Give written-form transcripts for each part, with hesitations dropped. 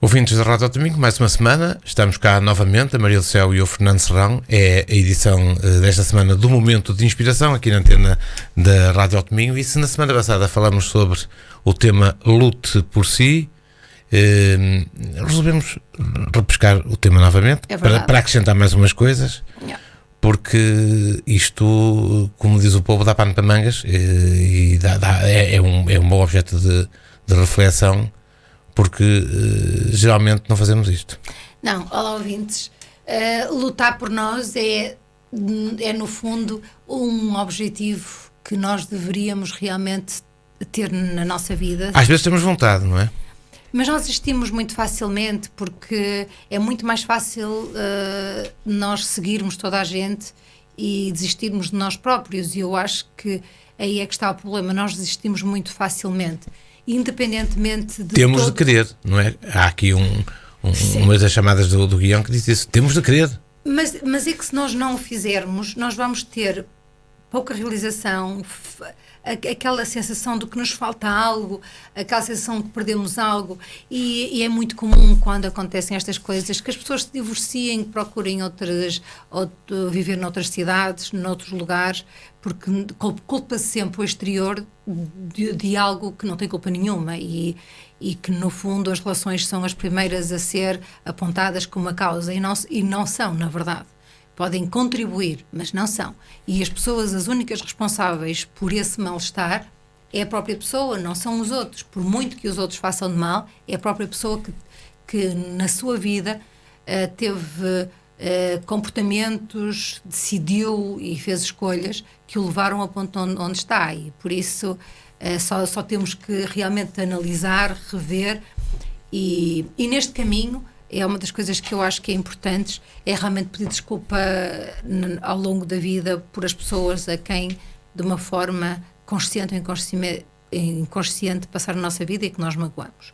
Ouvintes da Rádio Domingo, mais uma semana, estamos cá novamente, a Maria do Céu e o Fernando Serrão. É a edição desta semana do Momento de Inspiração, aqui na antena da Rádio Domingo. E se na semana passada falamos sobre o tema Lute por Si, resolvemos repescar o tema novamente, para acrescentar mais umas coisas, porque isto, como diz o povo, dá pano para mangas e é um bom objeto de reflexão, porque geralmente não fazemos isto. Não, olá ouvintes, lutar por nós é no fundo um objetivo que nós deveríamos realmente ter na nossa vida. Às vezes temos vontade, não é? Mas nós desistimos muito facilmente, porque é muito mais fácil nós seguirmos toda a gente e desistirmos de nós próprios, e eu acho que aí é que está o problema. Nós desistimos muito facilmente, independentemente de temos de querer, não é? Há aqui uma das chamadas do guião que diz isso, temos de querer. Mas é que se nós não o fizermos, nós vamos ter pouca realização, aquela sensação de que nos falta algo, aquela sensação de que perdemos algo, e é muito comum quando acontecem estas coisas que as pessoas se divorciem, que procurem viver noutras cidades, noutros lugares, porque culpa-se sempre o exterior de algo que não tem culpa nenhuma, e que no fundo as relações são as primeiras a ser apontadas como uma causa, e não são, na verdade. Podem contribuir, mas não são. E as pessoas, as únicas responsáveis por esse mal-estar é a própria pessoa, não são os outros. Por muito que os outros façam de mal, é a própria pessoa que na sua vida teve comportamentos, decidiu e fez escolhas que o levaram a ponto onde está. E por isso só temos que realmente analisar, rever, e neste caminho é uma das coisas que eu acho que é importante, é realmente pedir desculpa ao longo da vida por as pessoas a quem, de uma forma consciente ou inconsciente, passaram a nossa vida e que nós magoamos.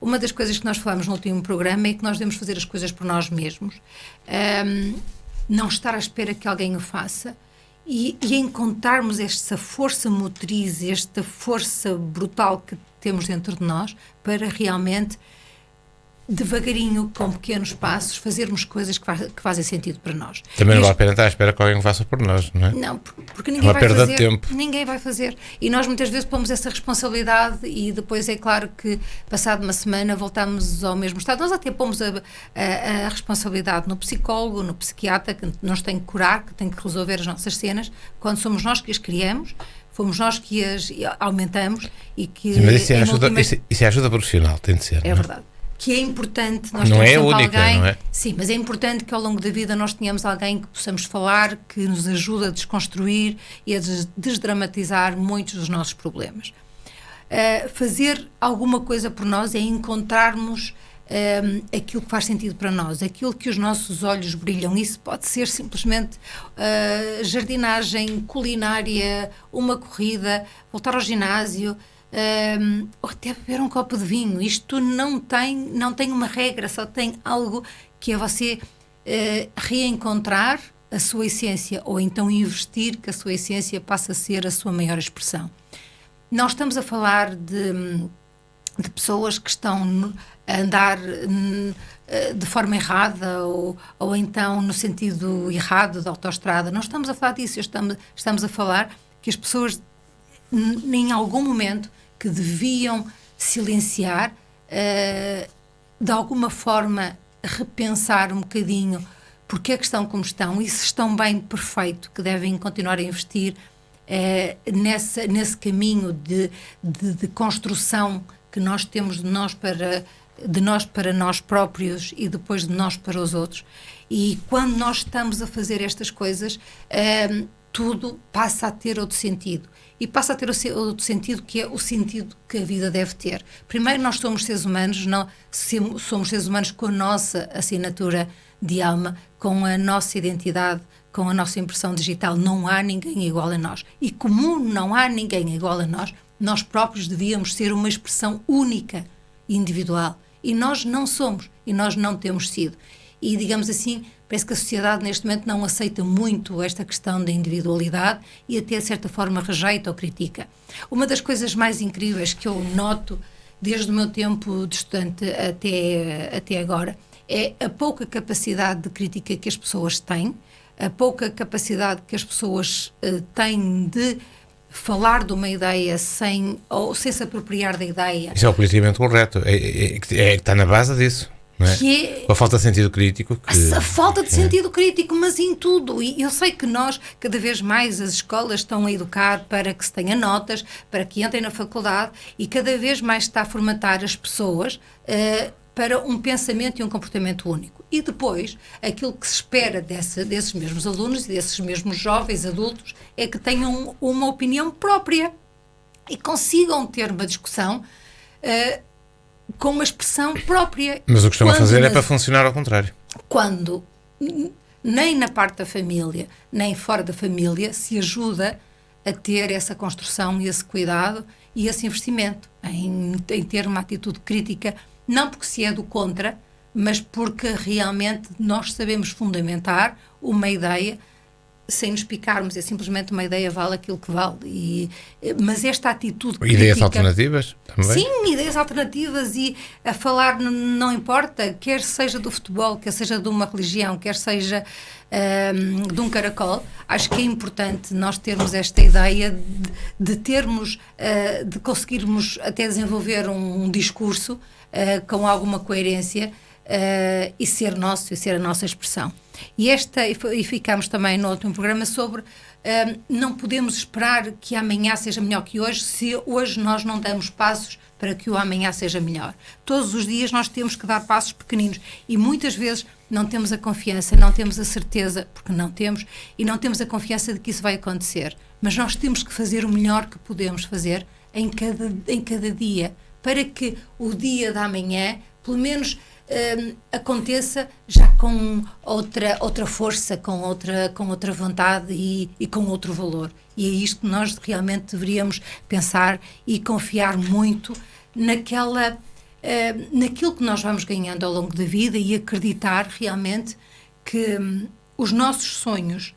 Uma das coisas que nós falamos no último programa é que nós devemos fazer as coisas por nós mesmos, não estar à espera que alguém o faça, e encontrarmos esta força motriz, esta força brutal que temos dentro de nós para realmente, devagarinho, com pequenos passos, fazermos coisas que fazem sentido para nós. Também não vale a pena estar à espera que alguém faça por nós, não é? Não, porque ninguém vai fazer. De tempo. Ninguém vai fazer. E nós muitas vezes pomos essa responsabilidade, e depois é claro que, passado uma semana, voltamos ao mesmo estado. Nós até pomos a responsabilidade no psicólogo, no psiquiatra, que nos tem que curar, que tem que resolver as nossas cenas, quando somos nós que as criamos, fomos nós que as aumentamos, e que... Sim, mas isso é ajuda profissional, tem de ser. É verdade. Que é importante, nós não temos é única, alguém, não é? Sim, mas é importante que ao longo da vida nós tenhamos alguém que possamos falar, que nos ajude a desconstruir e a desdramatizar muitos dos nossos problemas. Fazer alguma coisa por nós é encontrarmos aquilo que faz sentido para nós, aquilo que os nossos olhos brilham. Isso pode ser simplesmente jardinagem, culinária, uma corrida, voltar ao ginásio, ou até beber um copo de vinho. Isto não tem uma regra, só tem algo que é você reencontrar a sua essência, ou então investir que a sua essência passe a ser a sua maior expressão. Nós estamos a falar de pessoas que estão a andar de forma errada, ou então no sentido errado da autoestrada. Não estamos a falar disso, estamos a falar que as pessoas em algum momento que deviam silenciar, de alguma forma repensar um bocadinho porque é que estão como estão, e se estão bem, perfeito, que devem continuar a investir nesse caminho de construção que nós temos de nós para nós próprios e depois de nós para os outros. E quando nós estamos a fazer estas coisas, tudo passa a ter outro sentido. E passa a ter outro sentido, que é o sentido que a vida deve ter. Primeiro, nós somos seres humanos, somos seres humanos com a nossa assinatura de alma, com a nossa identidade, com a nossa impressão digital. Não há ninguém igual a nós. E como não há ninguém igual a nós, nós próprios devíamos ser uma expressão única e individual. E nós não somos, e nós não temos sido. E, digamos assim, parece que a sociedade neste momento não aceita muito esta questão da individualidade e até de certa forma rejeita ou critica. Uma das coisas mais incríveis que eu noto desde o meu tempo de estudante até agora, é a pouca capacidade de crítica que as pessoas têm, a pouca capacidade que as pessoas têm de falar de uma ideia sem se apropriar da ideia. Isso é o politicamente correto, está na base disso. Não é? A falta de sentido crítico. A falta de sentido crítico, mas em tudo. E eu sei que nós, cada vez mais, as escolas estão a educar para que se tenha notas, para que entrem na faculdade, e cada vez mais está a formatar as pessoas para um pensamento e um comportamento único. E depois, aquilo que se espera desses mesmos alunos e desses mesmos jovens adultos é que tenham uma opinião própria e consigam ter uma discussão com uma expressão própria. Mas o que estão a fazer é para funcionar ao contrário. Quando nem na parte da família, nem fora da família, se ajuda a ter essa construção e esse cuidado e esse investimento em ter uma atitude crítica, não porque se é do contra, mas porque realmente nós sabemos fundamentar uma ideia sem nos picarmos. É simplesmente uma ideia, vale aquilo que vale. Mas esta atitude crítica... Ideias alternativas também? Sim, ideias alternativas, e a falar não importa, quer seja do futebol, quer seja de uma religião, quer seja de um caracol. Acho que é importante nós termos esta ideia de termos, de conseguirmos até desenvolver um discurso com alguma coerência, e ser nosso, e ser a nossa expressão. E ficámos também no último programa sobre não podemos esperar que amanhã seja melhor que hoje, se hoje nós não damos passos para que o amanhã seja melhor. Todos os dias nós temos que dar passos pequeninos, e muitas vezes não temos a confiança, não temos a certeza, porque não temos, e não temos a confiança de que isso vai acontecer. Mas nós temos que fazer o melhor que podemos fazer em cada dia, para que o dia da amanhã, pelo menos, aconteça já com outra força, com outra vontade e com outro valor. E é isto que nós realmente deveríamos pensar e confiar muito naquilo que nós vamos ganhando ao longo da vida, e acreditar realmente que os nossos sonhos,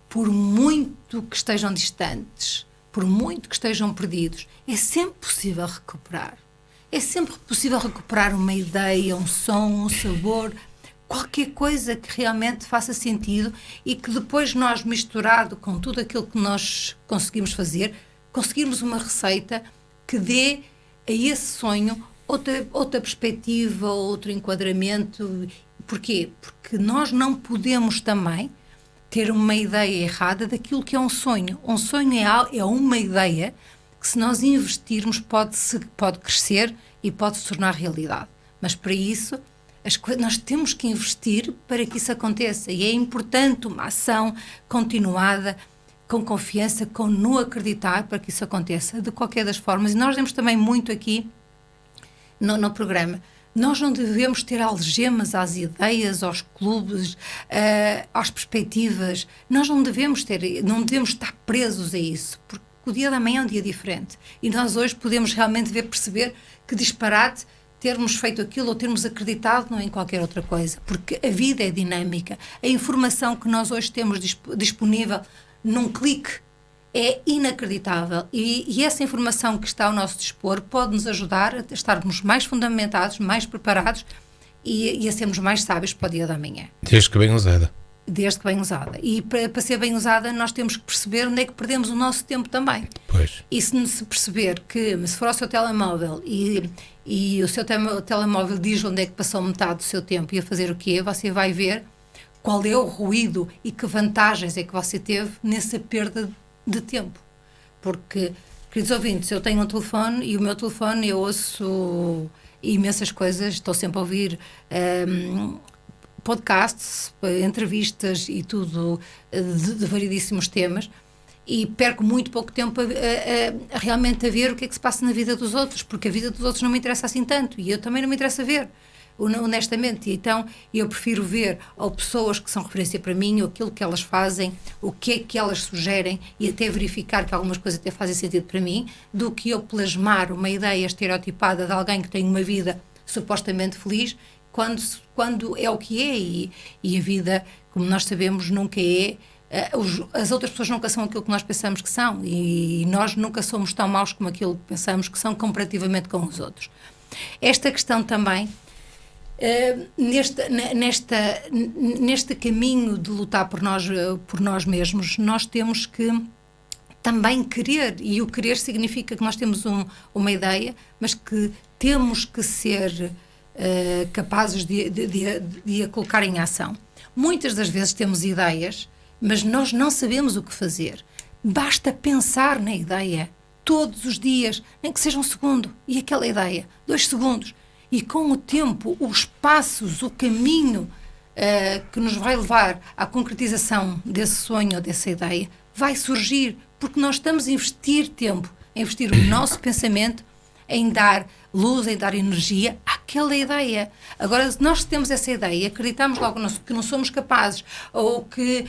por muito que estejam distantes, por muito que estejam perdidos, é sempre possível recuperar. É sempre possível recuperar uma ideia, um som, um sabor, qualquer coisa que realmente faça sentido, e que depois nós, misturado com tudo aquilo que nós conseguimos fazer, conseguirmos uma receita que dê a esse sonho outra perspectiva, outro enquadramento. Porquê? Porque nós não podemos também ter uma ideia errada daquilo que é um sonho. Um sonho é uma ideia que, se nós investirmos, pode crescer e pode se tornar realidade. Mas para isso, nós temos que investir para que isso aconteça. E é importante uma ação continuada, com confiança, no acreditar, para que isso aconteça de qualquer das formas. E nós vemos também muito aqui no programa. Nós não devemos ter algemas às ideias, aos clubes, às perspectivas. Nós não devemos estar presos a isso, porque o dia da manhã é um dia diferente. E nós hoje podemos realmente perceber que disparate termos feito aquilo ou termos acreditado em qualquer outra coisa, porque a vida é dinâmica. A informação que nós hoje temos disponível num clique é inacreditável, e essa informação que está ao nosso dispor pode nos ajudar a estarmos mais fundamentados, mais preparados e a sermos mais sábios para o dia da manhã. Desde que bem usada. Desde que bem usada. E para ser bem usada, nós temos que perceber onde é que perdemos o nosso tempo também. Pois. E se perceber que, se for ao seu telemóvel e o seu telemóvel diz onde é que passou metade do seu tempo e a fazer o quê, você vai ver qual é o ruído e que vantagens é que você teve nessa perda de tempo. Porque, queridos ouvintes, eu tenho um telefone, e o meu telefone eu ouço imensas coisas, estou sempre a ouvir podcasts, entrevistas e tudo de variedíssimos temas, e perco muito pouco tempo realmente a ver o que é que se passa na vida dos outros, porque a vida dos outros não me interessa assim tanto, e eu também não me interessa ver, honestamente. Então eu prefiro ver ou pessoas que são referência para mim, ou aquilo que elas fazem, o que é que elas sugerem, e até verificar que algumas coisas até fazem sentido para mim, do que eu plasmar uma ideia estereotipada de alguém que tem uma vida supostamente feliz, quando é o que é, e a vida, como nós sabemos, nunca é As outras pessoas nunca são aquilo que nós pensamos que são, e nós nunca somos tão maus como aquilo que pensamos que são comparativamente com os outros. Esta questão também, neste caminho de lutar por nós mesmos, nós temos que também querer, e o querer significa que nós temos uma ideia, mas que temos que ser capazes de a colocar em ação. Muitas das vezes temos ideias, mas nós não sabemos o que fazer. Basta pensar na ideia todos os dias, nem que seja 1 segundo, e aquela ideia, 2 segundos. E com o tempo, os passos, o caminho que nos vai levar à concretização desse sonho ou dessa ideia, vai surgir, porque nós estamos a investir tempo, a investir o nosso pensamento em dar luz, em dar energia àquela ideia. Agora, se nós temos essa ideia e acreditamos logo que não somos capazes, ou que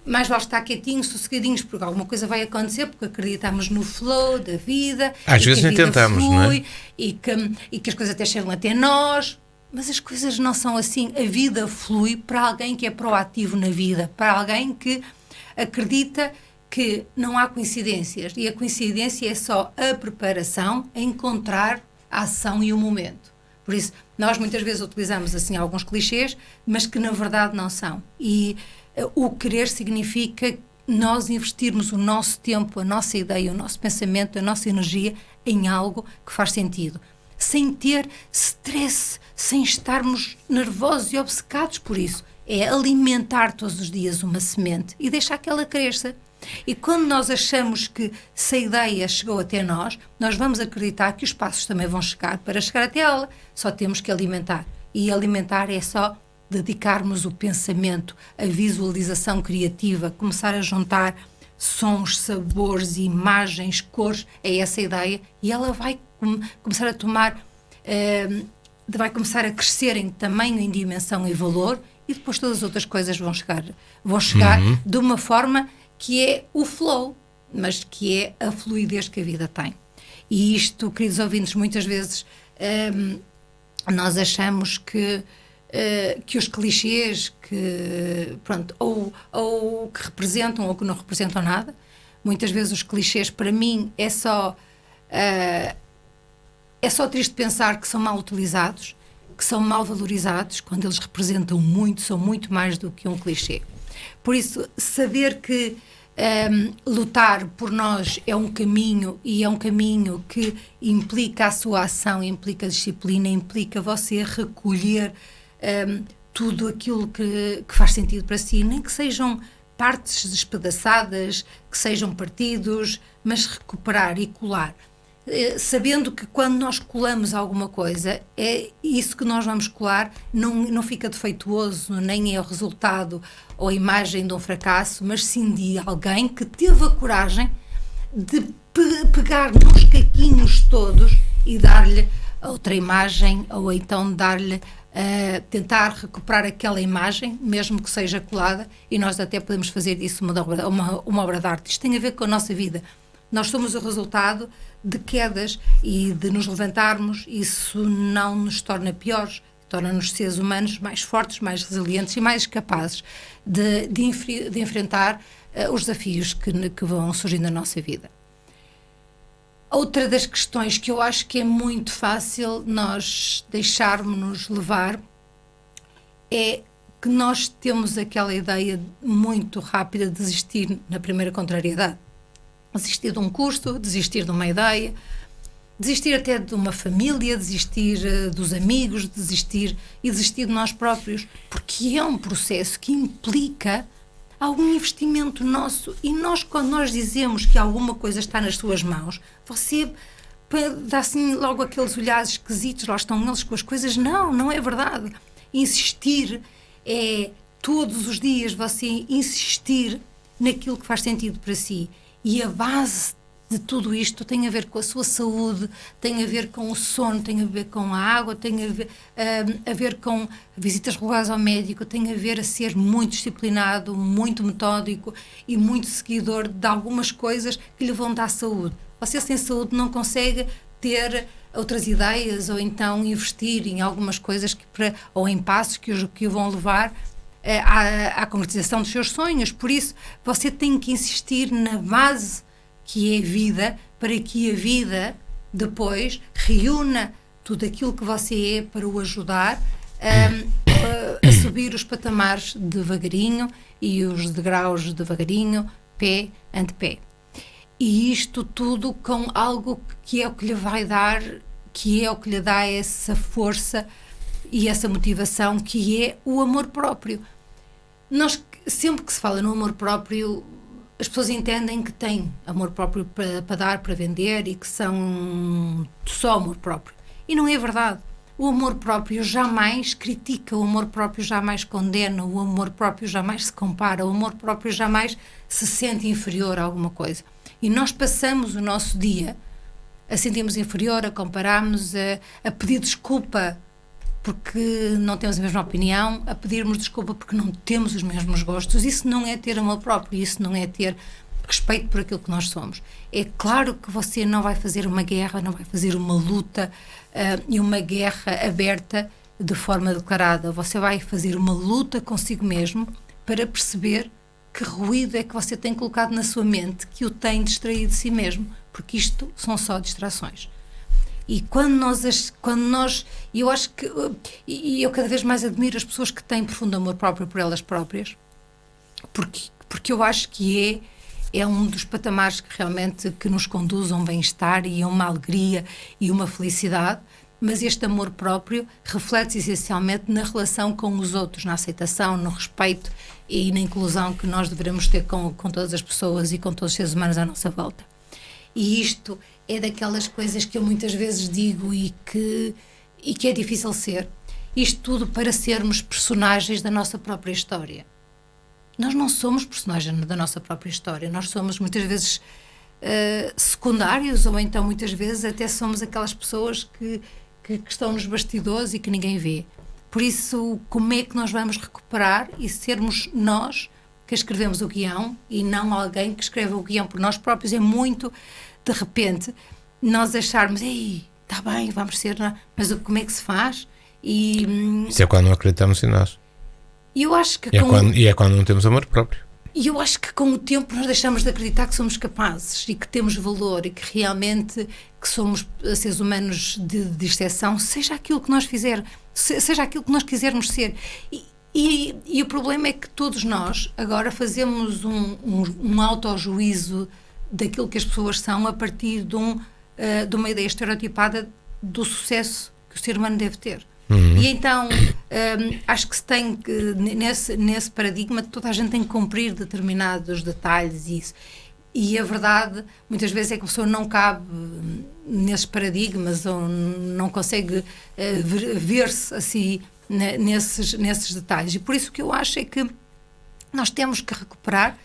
mais vale estar quietinhos, sossegadinhos, porque alguma coisa vai acontecer, porque acreditamos no flow da vida. Às vezes nem tentamos, flui, não é? E que as coisas até chegam até nós. Mas as coisas não são assim. A vida flui para alguém que é proativo na vida, para alguém que acredita que não há coincidências, e a coincidência é só a preparação a encontrar a ação e o momento. Por isso, nós muitas vezes utilizamos assim alguns clichês, mas que na verdade não são. E o querer significa nós investirmos o nosso tempo, a nossa ideia, o nosso pensamento, a nossa energia em algo que faz sentido, sem ter stress, sem estarmos nervosos e obcecados por isso. É alimentar todos os dias uma semente e deixar que ela cresça. E quando nós achamos que se a ideia chegou até nós, nós vamos acreditar que os passos também vão chegar para chegar até ela. Só temos que alimentar. E alimentar é só dedicarmos o pensamento, a visualização criativa, começar a juntar sons, sabores, imagens, cores a essa ideia, e ela vai começar a tomar, vai começar a crescer em tamanho, em dimensão e valor, e depois todas as outras coisas vão chegar de uma forma que é o flow, mas que é a fluidez que a vida tem. E isto, queridos ouvintes, muitas vezes nós achamos que os clichês ou que representam ou que não representam nada, muitas vezes os clichês para mim é só triste pensar que são mal utilizados, que são mal valorizados, quando eles representam muito, são muito mais do que um clichê. Por isso, saber que lutar por nós é um caminho, e é um caminho que implica a sua ação, implica disciplina, implica você recolher tudo aquilo que faz sentido para si, nem que sejam partes despedaçadas, que sejam partidos, mas recuperar e colar. Sabendo que quando nós colamos alguma coisa, é isso que nós vamos colar, não fica defeituoso, nem é o resultado ou a imagem de um fracasso, mas sim de alguém que teve a coragem de pegar nos caquinhos todos e dar-lhe outra imagem, ou então dar-lhe, tentar recuperar aquela imagem, mesmo que seja colada, e nós até podemos fazer disso uma obra de arte. Isto tem a ver com a nossa vida. Nós somos o resultado de quedas, e de nos levantarmos, isso não nos torna piores, torna-nos seres humanos mais fortes, mais resilientes e mais capazes de enfrentar os desafios que vão surgindo na nossa vida. Outra das questões que eu acho que é muito fácil nós deixarmos-nos levar é que nós temos aquela ideia muito rápida de desistir na primeira contrariedade. Desistir de um curso, desistir de uma ideia, desistir até de uma família, desistir dos amigos, desistir de nós próprios, porque é um processo que implica algum investimento nosso, e nós, quando nós dizemos que alguma coisa está nas suas mãos, você dá assim logo aqueles olhares esquisitos, lá estão eles com as coisas. Não é verdade. Insistir é todos os dias você insistir naquilo que faz sentido para si. E a base de tudo isto tem a ver com a sua saúde, tem a ver com o sono, tem a ver com a água, tem a ver com visitas regulares ao médico, tem a ver a ser muito disciplinado, muito metódico e muito seguidor de algumas coisas que lhe vão dar saúde. Você sem saúde não consegue ter outras ideias, ou então investir em algumas coisas ou em passos que o vão levar à concretização dos seus sonhos. Por isso, você tem que insistir na base que é a vida, para que a vida depois reúna tudo aquilo que você é para o ajudar a subir os patamares devagarinho e os degraus devagarinho, pé ante pé. E isto tudo com algo que é o que lhe vai dar, que é o que lhe dá essa força e essa motivação, que é o amor próprio. Nós, sempre que se fala no amor próprio, as pessoas entendem que têm amor próprio para dar, para vender, e que são só amor próprio. E não é verdade. O amor próprio jamais critica, o amor próprio jamais condena, o amor próprio jamais se compara, o amor próprio jamais se sente inferior a alguma coisa. E nós passamos o nosso dia a sentirmos inferior, a compararmos, a pedir desculpa porque não temos a mesma opinião, a pedirmos desculpa porque não temos os mesmos gostos. Isso não é ter amor próprio, isso não é ter respeito por aquilo que nós somos. É claro que você não vai fazer uma guerra, não vai fazer uma luta e uma guerra aberta de forma declarada. Você vai fazer uma luta consigo mesmo para perceber que ruído é que você tem colocado na sua mente que o tem distraído de si mesmo, porque isto são só distrações. E quando nós, eu acho que, e eu cada vez mais admiro as pessoas que têm profundo amor próprio por elas próprias, porque eu acho que é um dos patamares que realmente que nos conduz a um bem-estar e a uma alegria e uma felicidade. Mas este amor próprio reflete-se essencialmente na relação com os outros, na aceitação, no respeito e na inclusão que nós devemos ter com todas as pessoas e com todos os seres humanos à nossa volta. E isto é daquelas coisas que eu muitas vezes digo e que é difícil ser. Isto tudo para sermos personagens da nossa própria história. Nós não somos personagens da nossa própria história, nós somos muitas vezes secundários, ou então muitas vezes até somos aquelas pessoas que estão nos bastidores e que ninguém vê. Por isso, como é que nós vamos recuperar e sermos nós que escrevemos o guião e não alguém que escreve o guião por nós próprios? É muito, de repente, nós acharmos, ei, está bem, vamos ser, mas como é que se faz? Isso é quando não acreditamos em nós. E eu acho que é quando não temos amor próprio. E eu acho que com o tempo nós deixamos de acreditar que somos capazes e que temos valor e que realmente que somos seres humanos de exceção, seja aquilo que nós fizermos, seja aquilo que nós quisermos ser. E o problema é que todos nós agora fazemos um autojuízo daquilo que as pessoas são a partir de uma ideia estereotipada do sucesso que o ser humano deve ter. E então acho que se tem que, nesse paradigma, toda a gente tem que cumprir determinados detalhes e isso. E a verdade muitas vezes é que a pessoa não cabe nesses paradigmas ou não consegue ver-se assim nesses detalhes. E por isso o que eu acho é que nós temos que recuperar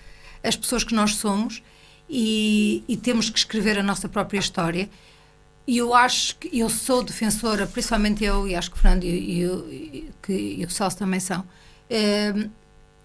as pessoas que nós somos e temos que escrever a nossa própria história. E eu acho que eu sou defensora, principalmente eu, e acho que o Fernando e o Celso também são,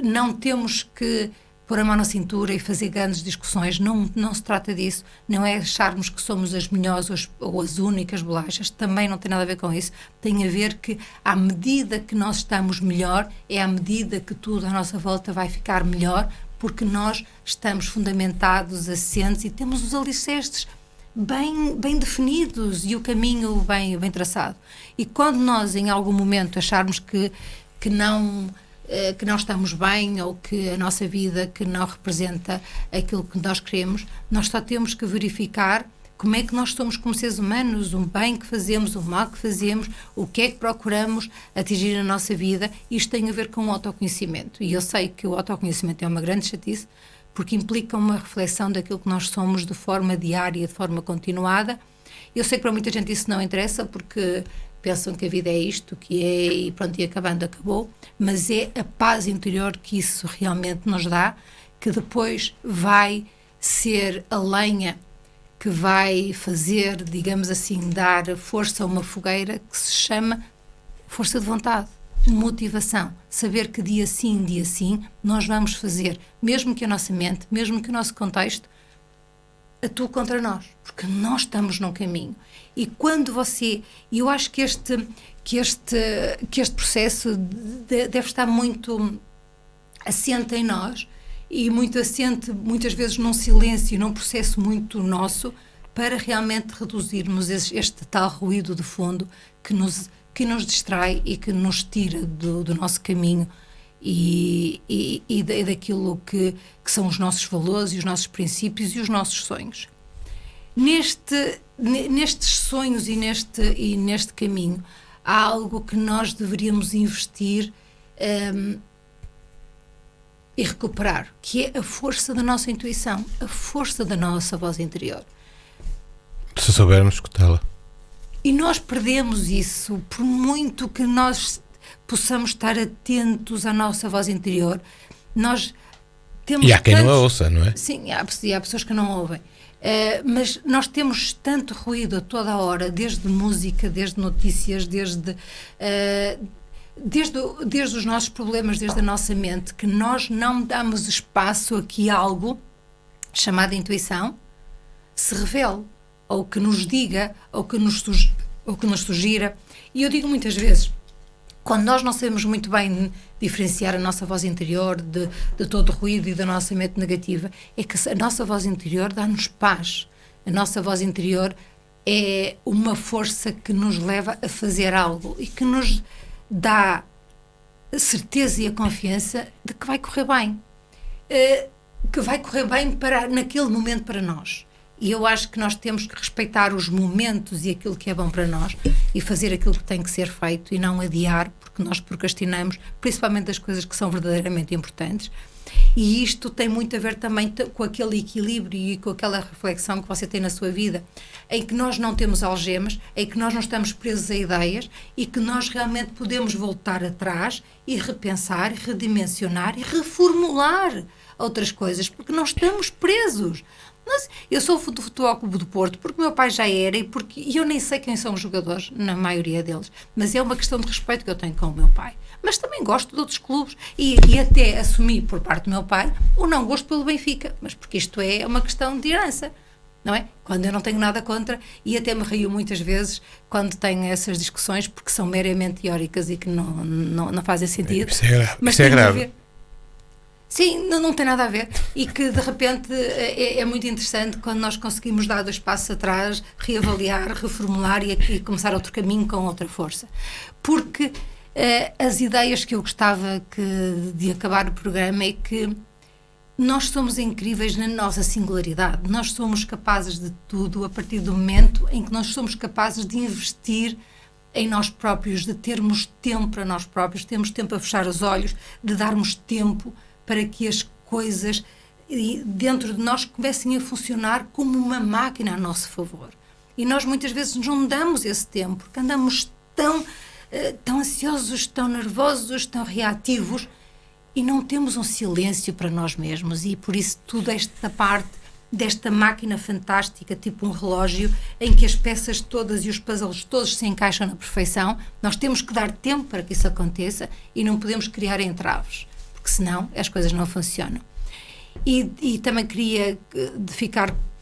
não temos que pôr a mão na cintura e fazer grandes discussões, não se trata disso, não é acharmos que somos as melhores ou as únicas bolachas, também não tem nada a ver com isso, tem a ver que à medida que nós estamos melhor, é à medida que tudo à nossa volta vai ficar melhor, porque nós estamos fundamentados, assentes e temos os alicerces bem definidos e o caminho bem traçado. E quando nós em algum momento acharmos que não estamos bem ou que a nossa vida que não representa aquilo que nós queremos, nós só temos que verificar como é que nós somos como seres humanos, o bem que fazemos, o mal que fazemos, o que é que procuramos atingir na nossa vida. Isto tem a ver com o autoconhecimento. E eu sei que o autoconhecimento é uma grande chatice, porque implica uma reflexão daquilo que nós somos de forma diária, de forma continuada. Eu sei que para muita gente isso não interessa, porque pensam que a vida é isto, que é, e pronto, e acabando, acabou. Mas é a paz interior que isso realmente nos dá, que depois vai ser a lenha que vai fazer, digamos assim, dar força a uma fogueira que se chama força de vontade. Motivação, saber que dia sim, nós vamos fazer, mesmo que a nossa mente, mesmo que o nosso contexto atue contra nós, porque nós estamos num caminho. E quando eu acho que este processo deve estar muito assente em nós e muito assente, muitas vezes num silêncio, num processo muito nosso, para realmente reduzirmos este tal ruído de fundo que nos distrai e que nos tira do nosso caminho e daquilo que são os nossos valores e os nossos princípios e os nossos sonhos. Nestes sonhos e neste caminho há algo que nós deveríamos investir e recuperar, que é a força da nossa intuição, a força da nossa voz interior. Se soubermos escutá-la. E nós perdemos isso, por muito que nós possamos estar atentos à nossa voz interior. Nós temos e há quem não a ouça, não é? Sim, há pessoas que não ouvem. Mas nós temos tanto ruído a toda a hora, desde música, desde notícias, desde os nossos problemas, desde a nossa mente, que nós não damos espaço a que algo chamado intuição se revele, ou que nos diga, ou que nos sugira. E eu digo muitas vezes, quando nós não sabemos muito bem diferenciar a nossa voz interior de todo o ruído e da nossa mente negativa, é que a nossa voz interior dá-nos paz. A nossa voz interior é uma força que nos leva a fazer algo e que nos dá a certeza e a confiança de que vai correr bem. Que vai correr bem naquele momento para nós. E eu acho que nós temos que respeitar os momentos e aquilo que é bom para nós e fazer aquilo que tem que ser feito e não adiar, porque nós procrastinamos, principalmente as coisas que são verdadeiramente importantes. E isto tem muito a ver também com aquele equilíbrio e com aquela reflexão que você tem na sua vida, em que nós não temos algemas, em que nós não estamos presos a ideias e que nós realmente podemos voltar atrás e repensar, redimensionar e reformular outras coisas, porque não estamos presos. Mas eu sou do Futebol Clube do Porto porque o meu pai já era e eu nem sei quem são os jogadores, na maioria deles, mas é uma questão de respeito que eu tenho com o meu pai. Mas também gosto de outros clubes e até assumi por parte do meu pai o não gosto pelo Benfica, mas porque isto é uma questão de herança, não é? Quando eu não tenho nada contra, e até me rio muitas vezes quando tenho essas discussões porque são meramente teóricas e que não fazem sentido. Isso é grave. Sim, não tem nada a ver e que de repente é muito interessante quando nós conseguimos dar 2 passos atrás, reavaliar, reformular e começar outro caminho com outra força. Porque as ideias que eu gostava de acabar o programa é que nós somos incríveis na nossa singularidade, nós somos capazes de tudo a partir do momento em que nós somos capazes de investir em nós próprios, de termos tempo para nós próprios, temos tempo a fechar os olhos, de darmos tempo para que as coisas dentro de nós comecem a funcionar como uma máquina a nosso favor. E nós muitas vezes não damos esse tempo, porque andamos tão ansiosos, tão nervosos, tão reativos, e não temos um silêncio para nós mesmos. E por isso toda esta parte desta máquina fantástica, tipo um relógio, em que as peças todas e os puzzles todos se encaixam na perfeição, nós temos que dar tempo para que isso aconteça e não podemos criar entraves, porque senão as coisas não funcionam. E também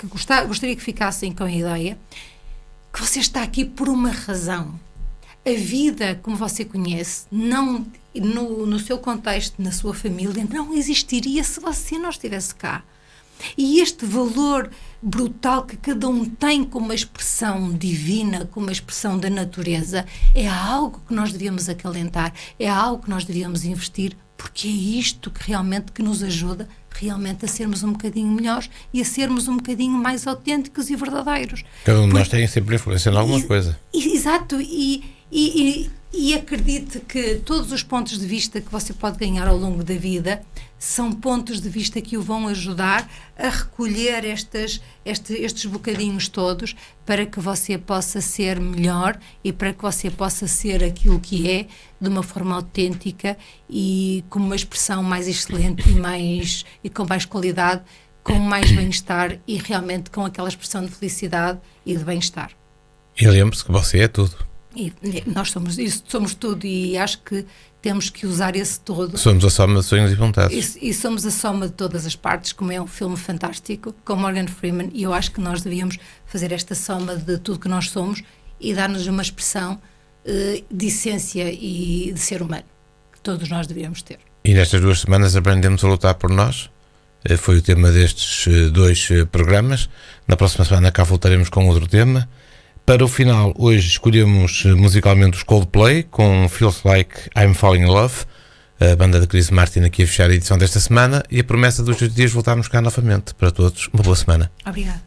gostaria que ficassem com a ideia que você está aqui por uma razão. A vida, como você conhece, não, no seu contexto, na sua família, não existiria se você não estivesse cá. E este valor brutal que cada um tem como uma expressão divina, como uma expressão da natureza, é algo que nós devíamos acalentar, é algo que nós devíamos investir, porque é isto que realmente que nos ajuda realmente a sermos um bocadinho melhores e a sermos um bocadinho mais autênticos e verdadeiros. Cada um de nós tem sempre influência em alguma coisa. Exato, e acredite que todos os pontos de vista que você pode ganhar ao longo da vida são pontos de vista que o vão ajudar a recolher estes bocadinhos todos para que você possa ser melhor e para que você possa ser aquilo que é de uma forma autêntica e com uma expressão mais excelente e com mais qualidade, com mais bem-estar e realmente com aquela expressão de felicidade e de bem-estar. E lembre-se que você é tudo. E nós somos tudo, e acho que temos que usar esse todo. Somos a soma de sonhos e vontades. E somos a soma de todas as partes, como é um filme fantástico, com Morgan Freeman, e eu acho que nós devíamos fazer esta soma de tudo que nós somos e dar-nos uma expressão de essência e de ser humano. todos nós devíamos ter. E nestas 2 semanas aprendemos a lutar por nós. Foi o tema destes 2 programas. Na próxima semana cá voltaremos com outro tema. Para o final, hoje escolhemos musicalmente os Coldplay com Feels Like I'm Falling in Love, a banda da Chris Martin aqui a fechar a edição desta semana, e a promessa dos 8 dias voltarmos cá novamente. Para todos, uma boa semana. Obrigada.